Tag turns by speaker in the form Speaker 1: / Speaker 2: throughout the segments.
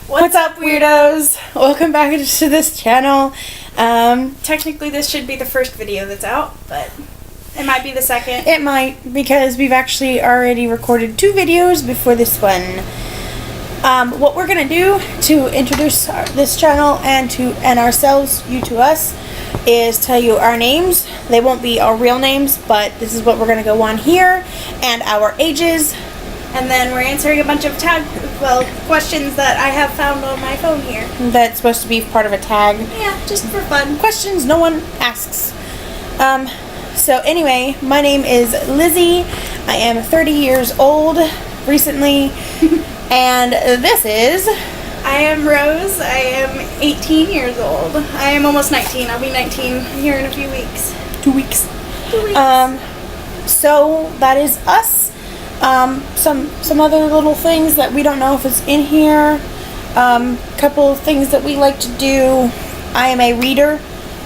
Speaker 1: What's up, weirdos? Welcome back to this channel.
Speaker 2: Technically this should be the first video that's out, but it might be the second.
Speaker 1: It might, because we've actually already recorded 2 videos before this one. What we're gonna do to introduce this channel and ourselves, you to us, is tell you our names. They won't be our real names, but this is what we're gonna go on here, and our ages.
Speaker 2: And then we're answering a bunch of questions that I have found on my phone here.
Speaker 1: That's supposed to be part of a tag.
Speaker 2: Yeah, just for fun.
Speaker 1: Questions no one asks. So anyway, my name is Lizzie. I am 30 years old recently. And this is...
Speaker 2: I am Rose. I am 18 years old. I am almost 19. I'll be 19 here in a few weeks.
Speaker 1: 2 weeks.
Speaker 2: 2 weeks.
Speaker 1: So that is us. Some other little things that we don't know if it's in here. Couple of things that we like to do. I am a reader,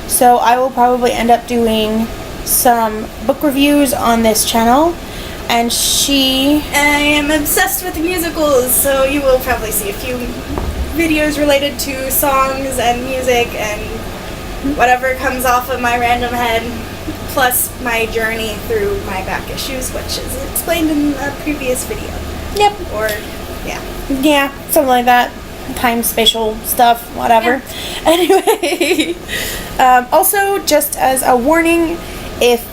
Speaker 1: so I will probably end up doing some book reviews on this channel. And I
Speaker 2: am obsessed with musicals, so you will probably see a few videos related to songs and music and whatever comes off of my random head. Plus my journey through my back issues, which is explained in a previous video.
Speaker 1: Yep.
Speaker 2: Or, yeah.
Speaker 1: Yeah, something like that. Time, spatial stuff, whatever. Yeah. Anyway, also, just as a warning, if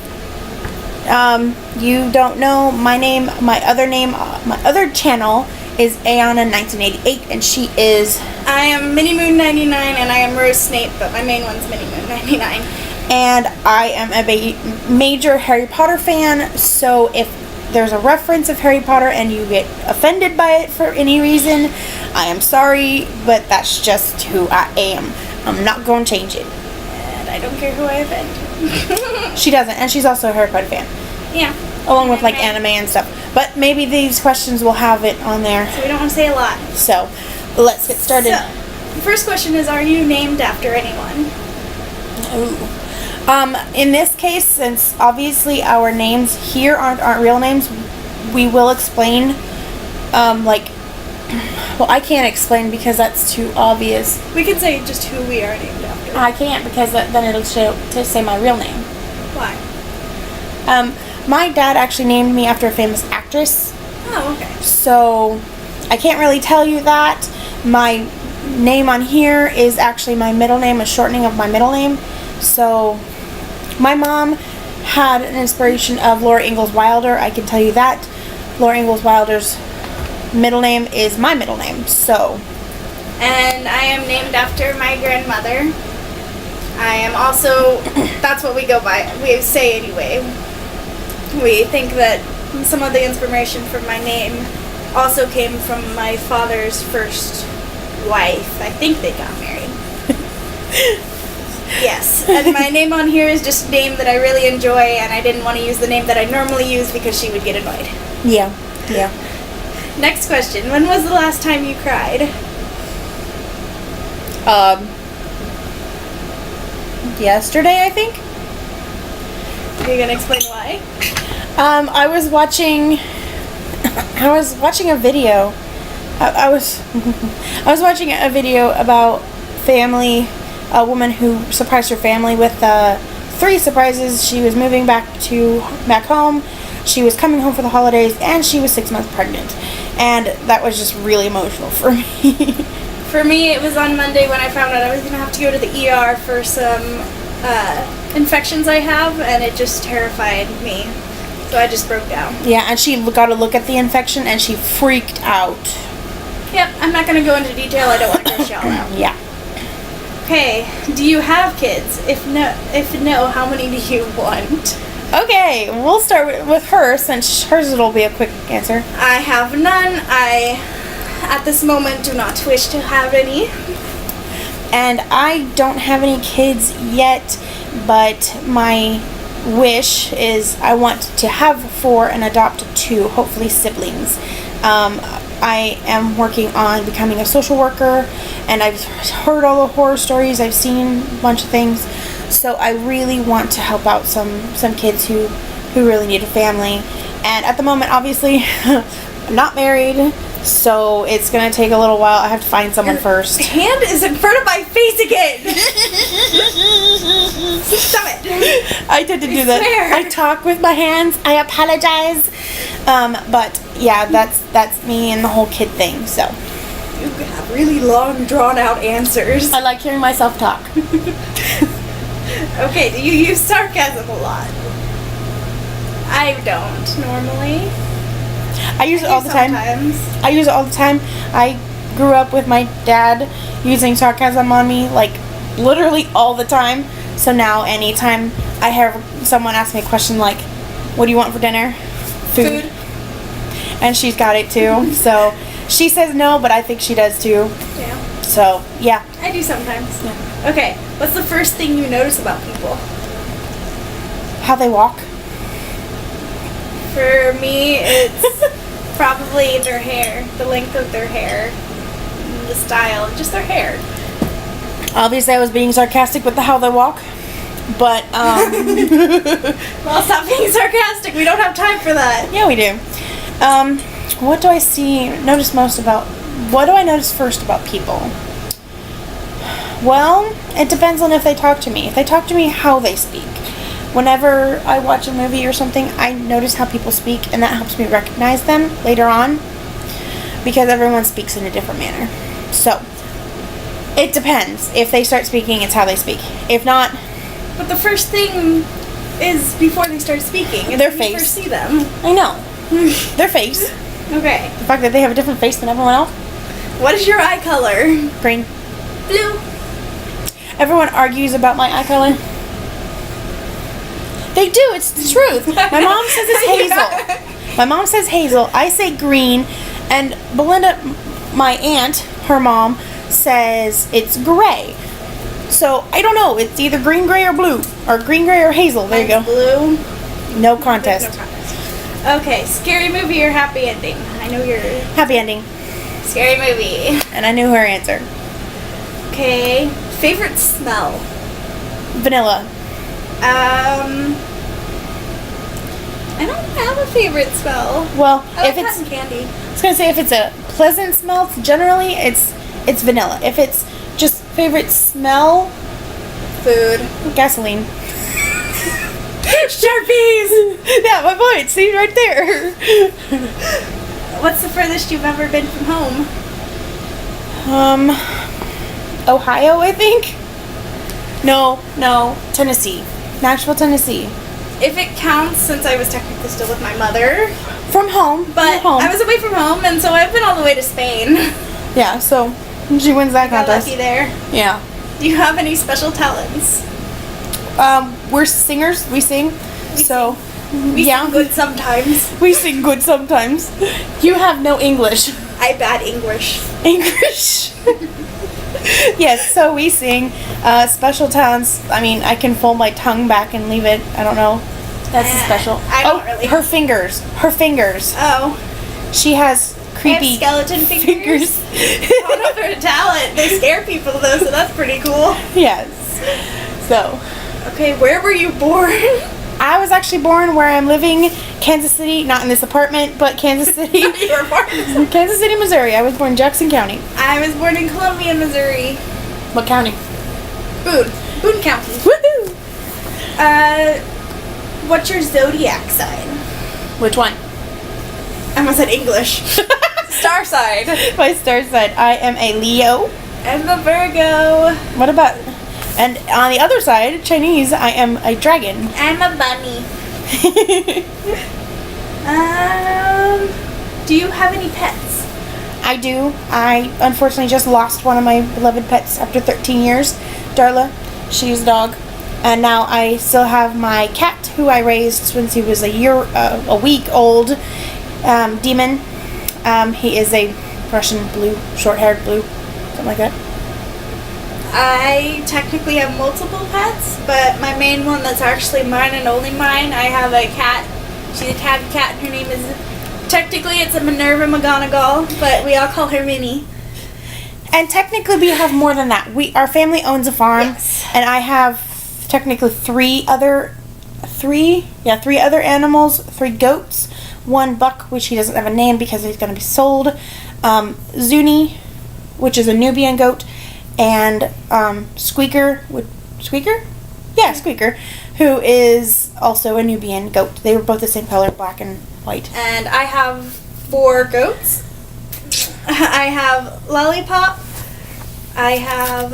Speaker 1: you don't know my other channel is Ayanna1988, and she is...
Speaker 2: I am Minimoon99, and I am Rose Snape, but my main one's Minimoon99.
Speaker 1: And I am a major Harry Potter fan, so if there's a reference of Harry Potter and you get offended by it for any reason, I am sorry, but that's just who I am. I'm not going to change it.
Speaker 2: And I don't care who I offend.
Speaker 1: She doesn't, and she's also a Harry Potter fan.
Speaker 2: Yeah.
Speaker 1: Along with like anime and stuff. But maybe these questions will have it on there.
Speaker 2: So we don't want to say a lot.
Speaker 1: So, let's get started.
Speaker 2: So, the first question is, are you named after anyone?
Speaker 1: Ooh. In this case, since obviously our names here aren't real names, we will explain, well, I can't explain because that's too obvious.
Speaker 2: We can say just who we are named after.
Speaker 1: I can't, because then it'll say my real name.
Speaker 2: Why?
Speaker 1: My dad actually named me after a famous actress.
Speaker 2: Oh, okay.
Speaker 1: So, I can't really tell you that. My name on here is actually my middle name, a shortening of my middle name. So, my mom had an inspiration of Laura Ingalls Wilder. I can tell you that. Laura Ingalls Wilder's middle name is my middle name. So.
Speaker 2: And I am named after my grandmother. I am also, that's what we go by. We say anyway. We think that some of the inspiration for my name also came from my father's first wife. I think they got married. Yes, and my name on here is just a name that I really enjoy, and I didn't want to use the name that I normally use because she would get annoyed.
Speaker 1: Yeah, yeah.
Speaker 2: Next question. When was the last time you cried?
Speaker 1: Yesterday, I think.
Speaker 2: Are you going to explain why?
Speaker 1: I was watching a video. I was watching a video about family. A woman who surprised her family with 3 surprises. She was moving back home. She was coming home for the holidays, and she was 6 months pregnant. And that was just really emotional for me.
Speaker 2: For me, it was on Monday when I found out I was going to have to go to the ER for some infections I have, and it just terrified me. So I just broke down.
Speaker 1: Yeah, and she got to look at the infection, and she freaked out.
Speaker 2: Yep, I'm not going to go into detail. I don't want to gross y'all out.
Speaker 1: Yeah.
Speaker 2: Okay, do you have kids? If no, how many do you want?
Speaker 1: Okay, we'll start with her, since hers will be a quick answer.
Speaker 2: I have none. I, at this moment, do not wish to have any.
Speaker 1: And I don't have any kids yet, but my wish is I want to have 4 and adopt 2, hopefully siblings. I am working on becoming a social worker, and I've heard all the horror stories, I've seen a bunch of things, so I really want to help out some kids who really need a family. And at the moment, obviously, I'm not married, So it's going to take a little while. I have to find someone first.
Speaker 2: Hand is in front of my face again. Stop it.
Speaker 1: I tend to do that.
Speaker 2: Swear.
Speaker 1: I talk with my hands. I apologize. But yeah, that's me and the whole kid thing. So
Speaker 2: You have really long, drawn-out answers.
Speaker 1: I like hearing myself talk.
Speaker 2: Okay, do you use sarcasm a lot? I don't normally.
Speaker 1: I use it all the time.
Speaker 2: Sometimes.
Speaker 1: I use it all the time. I grew up with my dad using sarcasm on me, like, literally all the time. So now anytime I have someone ask me a question like, what do you want for dinner? Food. And she's got it too. So she says no, but I think she does too.
Speaker 2: Yeah.
Speaker 1: So, yeah.
Speaker 2: I do sometimes.
Speaker 1: Yeah.
Speaker 2: Okay, what's the first thing you notice about people?
Speaker 1: How they walk.
Speaker 2: For me, it's probably their hair, the length of their hair, the style, just their hair.
Speaker 1: Obviously, I was being sarcastic with the how they walk. But,
Speaker 2: Well, stop being sarcastic. We don't have time for that.
Speaker 1: yeah, we do. What do I notice first about people? Well, it depends on if they talk to me. If they talk to me, how they speak. Whenever I watch a movie or something, I notice how people speak, and that helps me recognize them later on, because everyone speaks in a different manner. So, it depends. If they start speaking, it's how they speak. If not,
Speaker 2: But the first thing is before they start speaking. It's
Speaker 1: Their
Speaker 2: when you
Speaker 1: face.
Speaker 2: first see them.
Speaker 1: I know. Their face.
Speaker 2: Okay.
Speaker 1: The fact that they have a different face than everyone else.
Speaker 2: What is your eye color?
Speaker 1: Green.
Speaker 2: Blue.
Speaker 1: Everyone argues about my eye color. They do. It's the truth. My mom says it's hazel. My mom says hazel. I say green. And Belinda, my aunt, her mom, says it's gray. So, I don't know. It's either green, gray, or blue. Or green, gray, or hazel. There you go.
Speaker 2: Blue.
Speaker 1: No contest.
Speaker 2: No contest. Okay, scary movie or happy ending? I know your
Speaker 1: Happy ending.
Speaker 2: scary movie.
Speaker 1: And I knew her answer.
Speaker 2: Okay, favorite smell?
Speaker 1: Vanilla.
Speaker 2: I don't have a favorite smell.
Speaker 1: Well,
Speaker 2: I
Speaker 1: if
Speaker 2: like
Speaker 1: it's...
Speaker 2: cotton candy.
Speaker 1: I was gonna say if it's a pleasant smell, generally it's vanilla. If it's just favorite smell,
Speaker 2: Food.
Speaker 1: gasoline.
Speaker 2: Sharpies!
Speaker 1: Yeah, my point. See right there.
Speaker 2: What's the furthest you've ever been from home?
Speaker 1: Ohio, I think. No, Tennessee, Nashville, Tennessee.
Speaker 2: If it counts, since I was technically still with my mother.
Speaker 1: From home,
Speaker 2: But
Speaker 1: from home.
Speaker 2: I was away from home, and so I've been all the way to Spain.
Speaker 1: Yeah, so she wins that
Speaker 2: Got
Speaker 1: contest.
Speaker 2: lucky there.
Speaker 1: Yeah.
Speaker 2: Do you have any special talents?
Speaker 1: We're singers. We sing. So
Speaker 2: We
Speaker 1: yeah,
Speaker 2: sing good sometimes.
Speaker 1: we sing good sometimes. You have no English.
Speaker 2: I bad English.
Speaker 1: English. Yes, so we sing. Special talents. I mean, I can fold my tongue back and leave it. I don't know. That's special.
Speaker 2: I don't really.
Speaker 1: Her fingers. Her fingers.
Speaker 2: Oh.
Speaker 1: She has creepy
Speaker 2: I have skeleton fingers. I don't know if they're a talent. They scare people though, so that's pretty cool.
Speaker 1: Yes. So,
Speaker 2: Okay, where were you born?
Speaker 1: I was actually born where I'm living, Kansas City. Not in this apartment, but Kansas City.
Speaker 2: You were born.
Speaker 1: Kansas City, Missouri. I was born in Jackson County.
Speaker 2: I was born in Columbia, Missouri.
Speaker 1: What county?
Speaker 2: Boone County.
Speaker 1: Woohoo!
Speaker 2: What's your zodiac sign?
Speaker 1: Which one?
Speaker 2: I almost said English. Star sign.
Speaker 1: My star sign. I am a Leo.
Speaker 2: I'm a Virgo.
Speaker 1: What about... And on the other side, Chinese, I am a dragon.
Speaker 2: I'm a bunny. Do you have any pets?
Speaker 1: I do. I unfortunately just lost one of my beloved pets after 13 years. Darla. She's a dog. And now I still have my cat, who I raised since he was a week old. Demon. He is a Russian blue, short-haired blue, something like that.
Speaker 2: I technically have multiple pets, but my main one that's actually mine and only mine, I have a cat. She's a tabby cat, and her name is, technically it's a Minerva McGonagall, but we all call her Minnie.
Speaker 1: And technically we have more than that. Our family owns a farm,
Speaker 2: Yes.
Speaker 3: and I have technically three other animals, 3 goats, 1 buck, which he doesn't have a name because he's going to be sold,
Speaker 1: Zuni, which is a Nubian goat, and Squeaker, Squeaker, who is also a Nubian goat. They were both the same color, black and white.
Speaker 2: And I have 4 goats. I have Lollipop, I have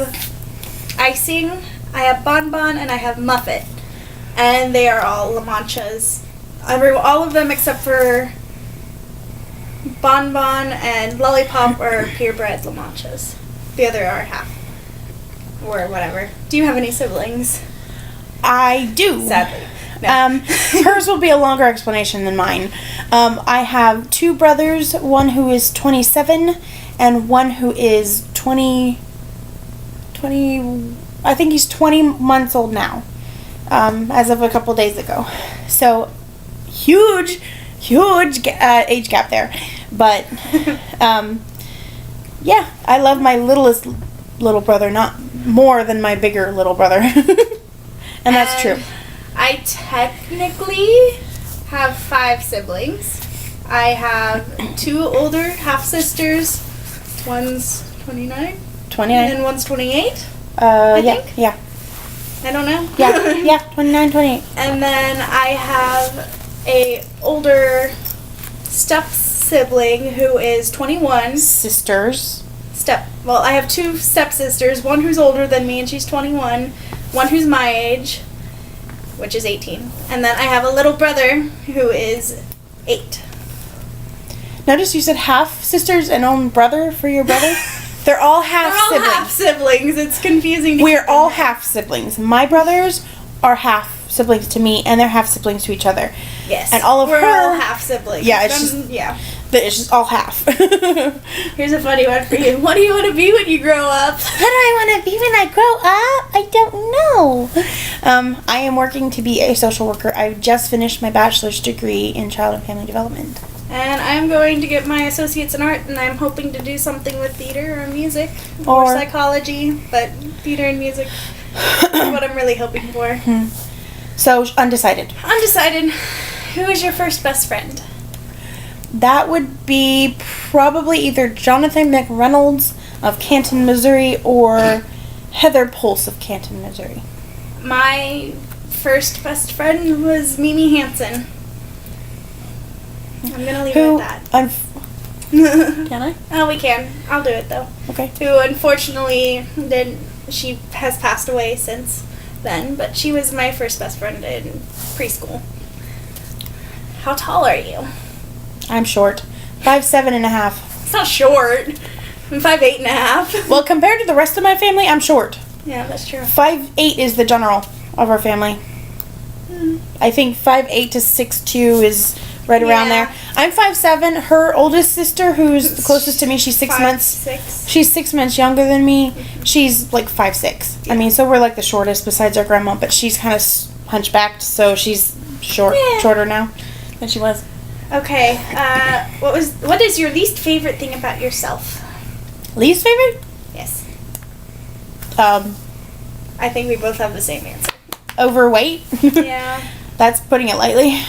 Speaker 2: Icing, I have Bonbon, and I have Muffet. And they are all La Manchas. All of them except for Bonbon and Lollipop are purebred La Manchas. The other are half. Or whatever. Do you have any siblings?
Speaker 1: I do.
Speaker 2: Sadly. No.
Speaker 1: Hers will be a longer explanation than mine. I have 2 brothers, one who is 27 and one who is 20, I think he's 20 months old now, as of a couple days ago. So, huge age gap there. But, yeah, I love my littlest little brother, not more than my bigger little brother. And that's true.
Speaker 2: I technically have 5 siblings. I have 2 older half-sisters. One's 29.
Speaker 1: 29.
Speaker 2: And one's 28. I think?
Speaker 1: Yeah.
Speaker 2: I don't know.
Speaker 1: Yeah, 29, 28.
Speaker 2: And then I have a older step-sibling who is 21.
Speaker 1: Sisters.
Speaker 2: Well, I have 2 step-sisters. One who's older than me and she's 21. One who's my age, which is 18. And then I have a little brother who is 8.
Speaker 1: Notice you said half sisters and own brother for your brother? They're all half
Speaker 2: They're all
Speaker 1: siblings.
Speaker 2: half siblings. It's confusing to
Speaker 1: We're
Speaker 2: keep
Speaker 1: all
Speaker 2: in mind.
Speaker 1: half siblings. My brothers are half siblings to me, and they're half siblings to each other.
Speaker 2: Yes.
Speaker 1: And all of
Speaker 2: We're
Speaker 1: her-
Speaker 2: all half siblings.
Speaker 1: Yeah, it's
Speaker 2: yeah.
Speaker 1: But it's just all half.
Speaker 2: Here's a funny one for you. What do you want to be when you grow up?
Speaker 1: What do I want to be when I grow up? I don't know. I am working to be a social worker. I just finished my bachelor's degree in child and family development.
Speaker 2: And I'm going to get my associates in art, and I'm hoping to do something with theater or music or psychology, but theater and music is what I'm really hoping for.
Speaker 1: So, undecided.
Speaker 2: Undecided. Who is your first best friend?
Speaker 1: That would be probably either Jonathan McReynolds of Canton, Missouri, or Heather Pulse of Canton, Missouri.
Speaker 2: My first best friend was Mimi Hansen. I'm gonna leave it at that.
Speaker 1: Can I?
Speaker 2: Oh, we can. I'll do it though.
Speaker 1: Okay.
Speaker 2: Who unfortunately she has passed away since then, but she was my first best friend in preschool. How tall are you?
Speaker 1: I'm short. 5'7.5".
Speaker 2: It's not short. I'm 5'8.5".
Speaker 1: Well, compared to the rest of my family, I'm short.
Speaker 2: Yeah, that's true.
Speaker 1: 5'8" is the general of our family. I think 5'8" to 6'2" is right around
Speaker 2: Yeah.
Speaker 1: there. I'm 5'7". Her oldest sister, who's the closest to me, she's 6 months.
Speaker 2: 5'6".
Speaker 1: She's 6 months younger than me. She's like 5'6". I mean, so we're like the shortest besides our grandma, but she's kind of hunchbacked, so she's shorter now than she was.
Speaker 2: Okay. What is your least favorite thing about yourself?
Speaker 1: Least favorite?
Speaker 2: Yes.
Speaker 1: I
Speaker 2: think we both have the same answer.
Speaker 1: Overweight.
Speaker 2: Yeah.
Speaker 1: That's putting it lightly.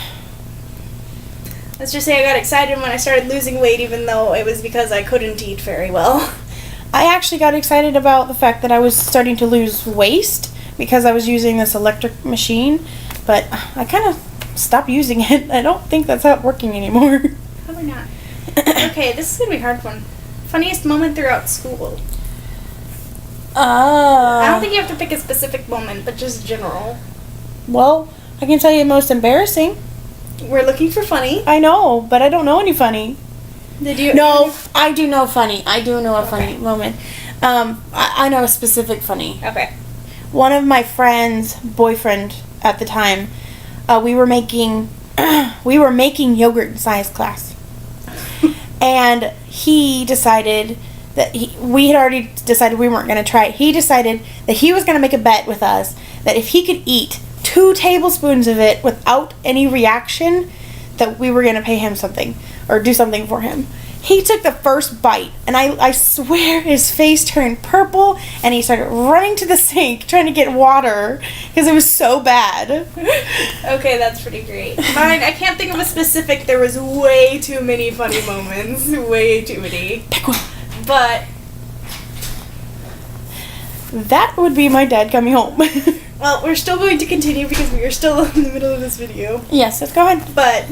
Speaker 2: Let's just say I got excited when I started losing weight, even though it was because I couldn't eat very well.
Speaker 1: I actually got excited about the fact that I was starting to lose waist because I was using this electric machine, but I kind of stopped using it. I don't think that's not working anymore.
Speaker 2: Probably not. Okay, this is going to be a hard one. Funniest moment throughout school. I don't think you have to pick a specific moment, but just general.
Speaker 1: Well, I can tell you most embarrassing.
Speaker 2: We're looking for funny.
Speaker 1: I know, but I don't know any funny.
Speaker 2: Did you?
Speaker 1: No, I do know funny. I do know a funny moment. I know a specific funny.
Speaker 2: Okay.
Speaker 1: One of my friends' boyfriend at the time, we were making yogurt in science class, and he decided that we had already decided we weren't going to try it. He decided that he was going to make a bet with us that if he could eat 2 tablespoons of it without any reaction, that we were going to pay him something or do something for him. He took the first bite, and I swear his face turned purple, and he started running to the sink trying to get water because it was so bad.
Speaker 2: Okay, that's pretty great. Mine, I can't think of a specific. There was way too many funny moments. Way too many.
Speaker 1: Pick one.
Speaker 2: But
Speaker 1: that would be my dad coming home.
Speaker 2: well, we're still going to continue because we are still in the middle of this video.
Speaker 1: Yes, let's go ahead.
Speaker 2: But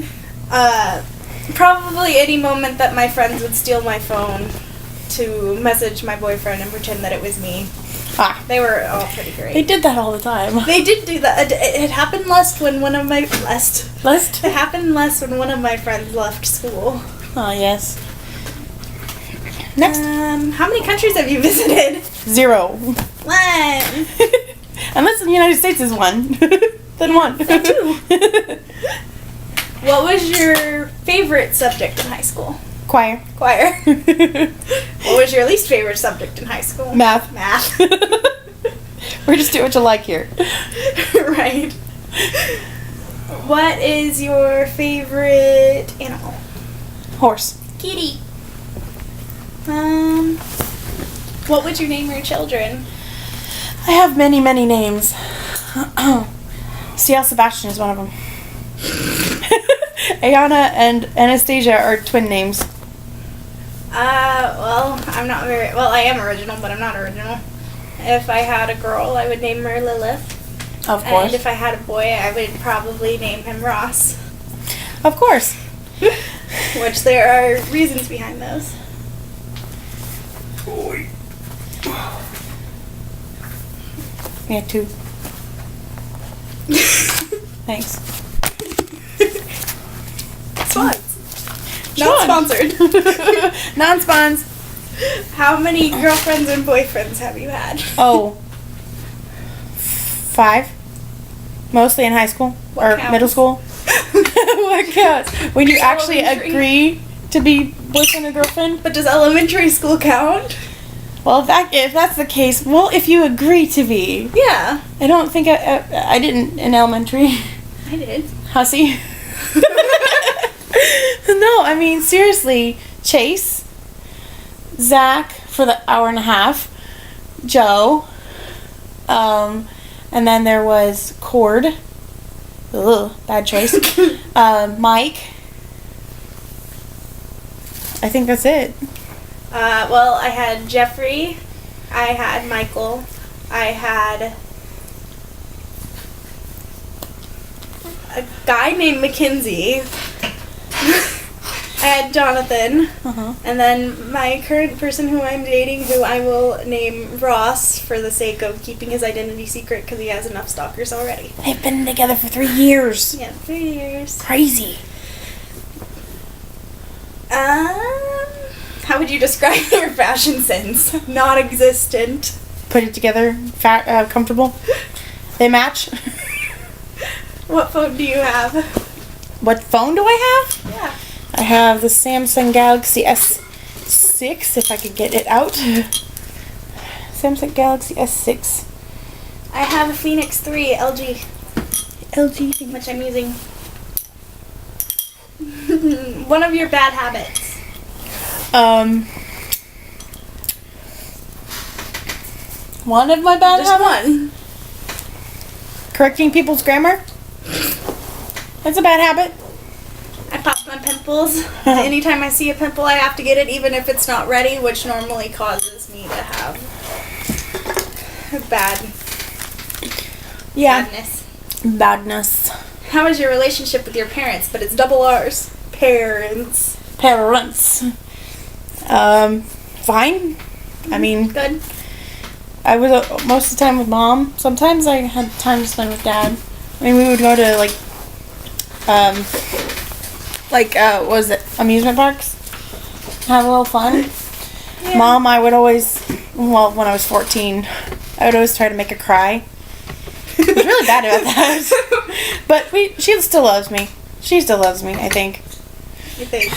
Speaker 2: probably any moment that my friends would steal my phone to message my boyfriend and pretend that it was me.
Speaker 1: Ah,
Speaker 2: They were all pretty great.
Speaker 1: they did that all the time.
Speaker 2: They did do that. It happened less when one of my
Speaker 1: List?
Speaker 2: It happened less when one of my friends left school.
Speaker 1: Oh, yes. Next.
Speaker 2: How many countries have you visited?
Speaker 1: 0.
Speaker 2: One.
Speaker 1: Unless the United States is 1. Then 1.
Speaker 2: So 2. What was your favorite subject in high school?
Speaker 1: Choir.
Speaker 2: Choir. What was your least favorite subject in high school?
Speaker 1: Math.
Speaker 2: Math.
Speaker 1: We're just doing what you like here.
Speaker 2: Right. What is your favorite animal?
Speaker 1: Horse.
Speaker 2: Kitty. What would you name your children?
Speaker 1: I have many, many names. CL Sebastian is one of them. Ayana and Anastasia are twin names.
Speaker 2: Well, I am original, but I'm not original. If I had a girl, I would name her Lilith.
Speaker 1: Of course.
Speaker 2: And if I had a boy, I would probably name him Ross.
Speaker 1: Of course.
Speaker 2: Which there are reasons behind those.
Speaker 1: Yeah, 2. Thanks.
Speaker 2: Spons. Not sponsored.
Speaker 1: Non-spons.
Speaker 2: How many girlfriends and boyfriends have you had?
Speaker 1: Oh. 5. Mostly in high school.
Speaker 2: What
Speaker 1: or
Speaker 2: counts?
Speaker 1: middle school. What counts? When you actually
Speaker 2: Elementary.
Speaker 1: agree to be boyfriend or girlfriend?
Speaker 2: But does elementary school count?
Speaker 1: Well, if that's the case, well, if you agree to be.
Speaker 2: Yeah.
Speaker 1: I don't think I didn't in elementary.
Speaker 2: I did.
Speaker 1: Hussy. No, I mean, seriously. Chase. Zach for the hour and a half. Joe. And then there was Cord. Ugh, bad choice. Mike. I think that's it.
Speaker 2: Well, I had Jeffrey. I had Michael. I had a guy named Mackenzie. I had Jonathan.
Speaker 1: Uh-huh.
Speaker 2: And then my current person who I'm dating, who I will name Ross for the sake of keeping his identity secret because he has enough stalkers already.
Speaker 1: They've been together for 3 years.
Speaker 2: Yeah, 3 years.
Speaker 1: Crazy.
Speaker 2: How would you describe your fashion sense? Non-existent.
Speaker 1: Put it together. Comfortable. They match.
Speaker 2: What phone do you have?
Speaker 1: What phone do I have?
Speaker 2: Yeah.
Speaker 1: I have the Samsung Galaxy S6, if I could get it out. Samsung Galaxy S6.
Speaker 2: I have a Phoenix 3 LG,
Speaker 1: LG.
Speaker 2: which I'm using. One of your bad habits.
Speaker 1: One of my bad
Speaker 2: Just
Speaker 1: habits?
Speaker 2: one.
Speaker 1: Correcting people's grammar? That's a bad habit.
Speaker 2: I pop my pimples. Anytime I see a pimple, I have to get it, even if it's not ready, which normally causes me to have badness.
Speaker 1: Badness.
Speaker 2: How is your relationship with your parents? But it's double R's. Parents.
Speaker 1: Parents. Fine. I mean,
Speaker 2: Good.
Speaker 1: I was most of the time with mom. Sometimes I had time to spend with dad. I mean, we would go to what was it, amusement parks? Have a little fun.
Speaker 2: Yeah.
Speaker 1: Mom, I would always, well, when I was 14, I would always try to make her cry. I was really bad about that. But she still loves me. She still loves me, I think.
Speaker 2: You think?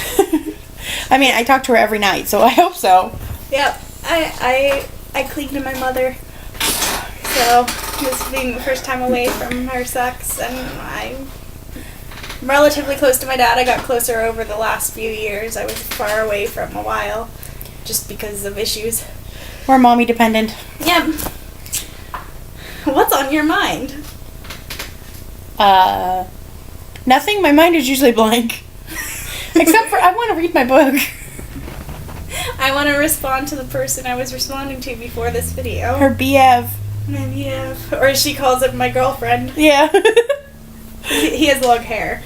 Speaker 1: I mean, I talk to her every night, so I hope so.
Speaker 2: Yep. I cling to my mother. So, this being the first time away from her sex, and relatively close to my dad. I got closer over the last few years. I was far away for a while, just because of issues.
Speaker 1: We're mommy dependent.
Speaker 2: Yeah. What's on your mind?
Speaker 1: Nothing. My mind is usually blank. Except for I want to read my book.
Speaker 2: I want to respond to the person I was responding to before this video.
Speaker 1: Her BF.
Speaker 2: My BF. Or she calls it my girlfriend.
Speaker 1: Yeah.
Speaker 2: He has long hair.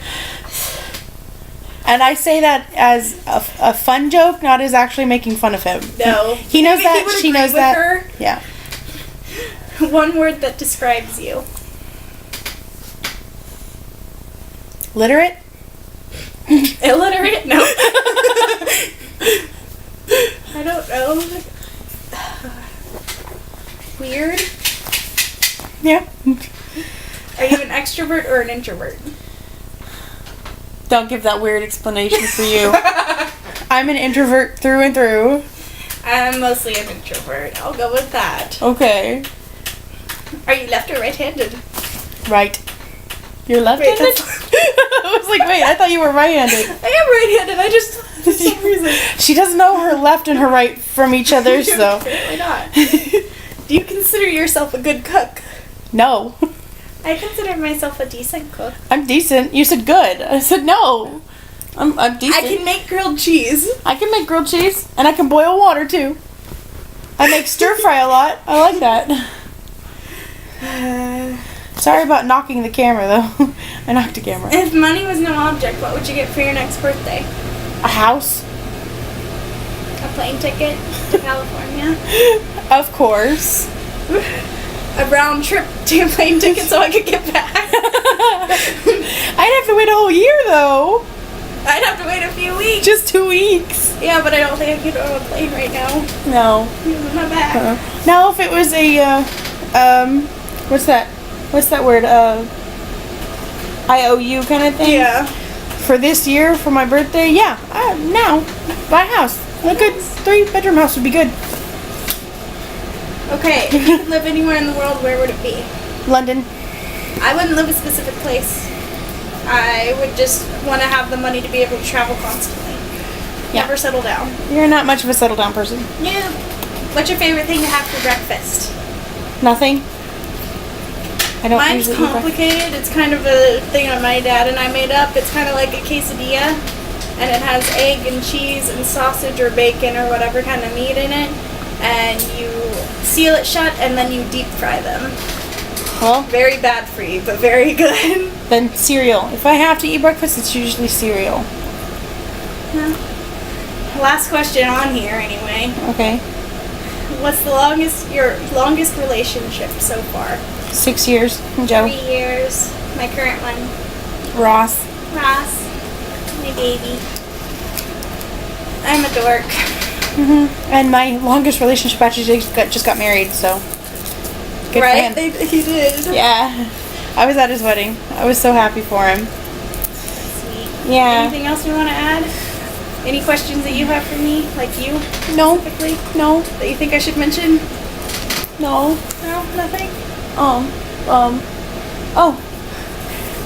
Speaker 1: And I say that as a fun joke, not as actually making fun of him.
Speaker 2: No.
Speaker 1: He knows
Speaker 2: Maybe he
Speaker 1: that.
Speaker 2: would
Speaker 1: She
Speaker 2: agree
Speaker 1: knows
Speaker 2: with
Speaker 1: that.
Speaker 2: her.
Speaker 1: Yeah.
Speaker 2: One word that describes you.
Speaker 1: Literate?
Speaker 2: Illiterate? No. I don't know. Weird?
Speaker 1: Yeah.
Speaker 2: Are you an extrovert or an introvert?
Speaker 1: Don't give that weird explanation for you. I'm an introvert through and through.
Speaker 2: I'm mostly an introvert. I'll go with that.
Speaker 1: Okay.
Speaker 2: Are you left or right-handed?
Speaker 1: Right. You're left-handed? I was like, wait, I thought you were right-handed.
Speaker 2: I am right-handed. I just, for some reason.
Speaker 1: She doesn't know her left and her right from each other, so.
Speaker 2: Apparently not. Do you consider yourself a good cook?
Speaker 1: No.
Speaker 2: I consider myself a decent cook.
Speaker 1: I'm decent. You said good. I said no. I'm decent.
Speaker 2: I can make grilled cheese.
Speaker 1: I can make grilled cheese, and I can boil water, too. I make stir-fry a lot. I like that. Sorry about knocking the camera, though. I knocked the camera.
Speaker 2: If money was no object, what would you get for your next birthday?
Speaker 1: A house?
Speaker 2: A plane ticket to California?
Speaker 1: Of course.
Speaker 2: A round trip to plane ticket so I could get back?
Speaker 1: I'd have to wait a whole year, though.
Speaker 2: I'd have to wait a few weeks.
Speaker 1: Just 2 weeks.
Speaker 2: Yeah, but I don't think I could go on a plane right now.
Speaker 1: No.
Speaker 2: Using my back.
Speaker 1: Now, if it was a, what's that? What's that word? IOU kind of thing?
Speaker 2: Yeah.
Speaker 1: For this year, for my birthday, yeah. Now, buy a house. A good 3-bedroom house would be good.
Speaker 2: Okay, if you could live anywhere in the world, where would it be?
Speaker 1: London.
Speaker 2: I wouldn't live a specific place. I would just want to have the money to be able to travel constantly.
Speaker 1: Yeah.
Speaker 2: Never settle down.
Speaker 1: You're not much of a settle down person.
Speaker 2: Yeah. What's your favorite thing to have for breakfast?
Speaker 1: Nothing. I don't
Speaker 2: Mine's
Speaker 1: usually eat
Speaker 2: complicated. It's kind of a thing that my dad and I made up. It's kind of like a quesadilla, and it has egg and cheese and sausage or bacon or whatever kind of meat in it, and you seal it shut and then you deep fry them.
Speaker 1: Well,
Speaker 2: Very bad for you, but very good.
Speaker 1: then cereal. If I have to eat breakfast, it's usually cereal.
Speaker 2: Last question on here, anyway.
Speaker 1: Okay.
Speaker 2: What's your longest relationship so far?
Speaker 1: 6 years. Joe.
Speaker 2: 3 years. My current one,
Speaker 1: Ross.
Speaker 2: Ross, my baby. I'm a dork.
Speaker 1: And my longest relationship actually just got married, so. Good
Speaker 2: Right?
Speaker 1: for him.
Speaker 2: He did.
Speaker 1: Yeah. I was at his wedding. I was so happy for him.
Speaker 2: Sweet.
Speaker 1: Yeah.
Speaker 2: Anything else you want to add? Any questions that you have for me, like you
Speaker 1: No.
Speaker 2: specifically,
Speaker 1: No.
Speaker 2: that you think I should mention?
Speaker 1: No.
Speaker 2: No, nothing.
Speaker 1: Oh.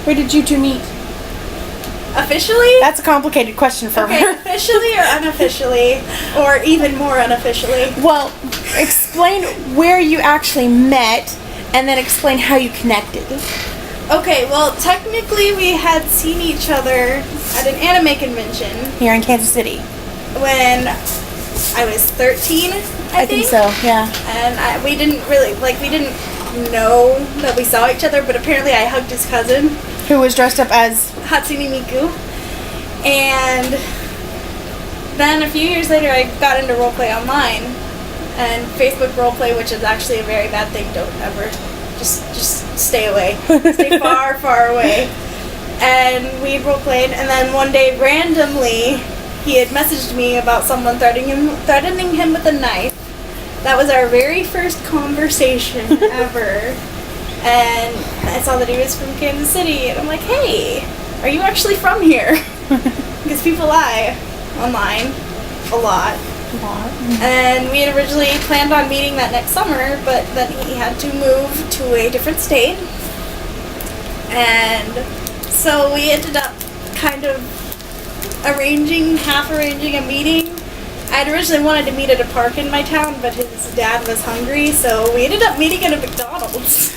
Speaker 1: Where did you two meet?
Speaker 2: Officially?
Speaker 1: That's a complicated question for
Speaker 2: Okay,
Speaker 1: her.
Speaker 2: officially or unofficially? Or even more unofficially?
Speaker 1: Well, explain where you actually met, and then explain how you connected.
Speaker 2: Okay, well, technically we had seen each other at an anime convention
Speaker 1: Here in Kansas City.
Speaker 2: when I was 13, I think.
Speaker 1: so, yeah.
Speaker 2: And we didn't know that we saw each other, but apparently I hugged his cousin,
Speaker 1: Who was dressed up as...
Speaker 2: Hatsune Miku. And then a few years later I got into roleplay online. And Facebook roleplay, which is actually a very bad thing, don't ever. Just stay away. Stay far, far away. And we roleplayed, and then one day randomly he had messaged me about someone threatening him with a knife. That was our very first conversation ever. And I saw that he was from Kansas City, and I'm like, hey, are you actually from here? Because people lie online a lot. And we had originally planned on meeting that next summer, but then he had to move to a different state. And so we ended up kind of half arranging a meeting. I'd originally wanted to meet at a park in my town, but his dad was hungry, so we ended up meeting at a McDonald's.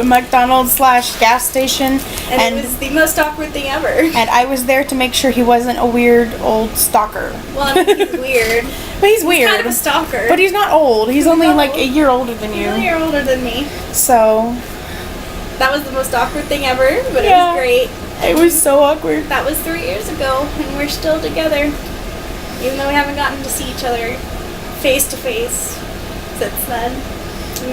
Speaker 1: McDonald's / gas station.
Speaker 2: And it was the most awkward thing ever.
Speaker 1: And I was there to make sure he wasn't a weird old stalker.
Speaker 2: Well, I mean, he's weird.
Speaker 1: But he's weird.
Speaker 2: He's kind of a stalker.
Speaker 1: But he's not old. He's only
Speaker 2: not
Speaker 1: like
Speaker 2: old.
Speaker 1: a year older than you.
Speaker 2: He's a year older than me.
Speaker 1: So.
Speaker 2: That was the most awkward thing ever, but
Speaker 1: Yeah.
Speaker 2: it was great.
Speaker 1: It was so awkward.
Speaker 2: That was 3 years ago, and we're still together. Even though we haven't gotten to see each other face to face since then.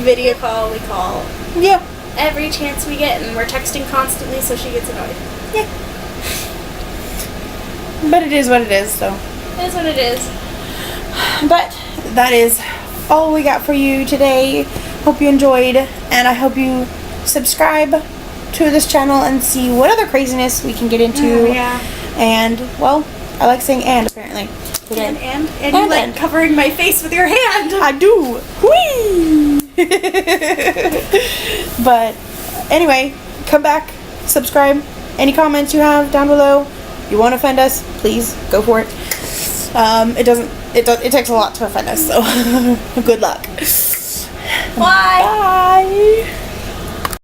Speaker 2: Video call, we call
Speaker 1: Yeah.
Speaker 2: every chance we get, and we're texting constantly, so she gets annoyed.
Speaker 1: Yeah. But it is what it is, so.
Speaker 2: It is what it is.
Speaker 1: But that is all we got for you today. Hope you enjoyed, and I hope you subscribe to this channel and see what other craziness we can get into.
Speaker 2: Yeah.
Speaker 1: And, well, I like saying "and" apparently.
Speaker 2: And you like
Speaker 1: and.
Speaker 2: covering my face with your hand.
Speaker 1: I do. Whee! But anyway, come back, subscribe. Any comments you have down below, you won't offend us, please go for it. It takes a lot to offend us, so good luck.
Speaker 2: Bye.
Speaker 1: Bye.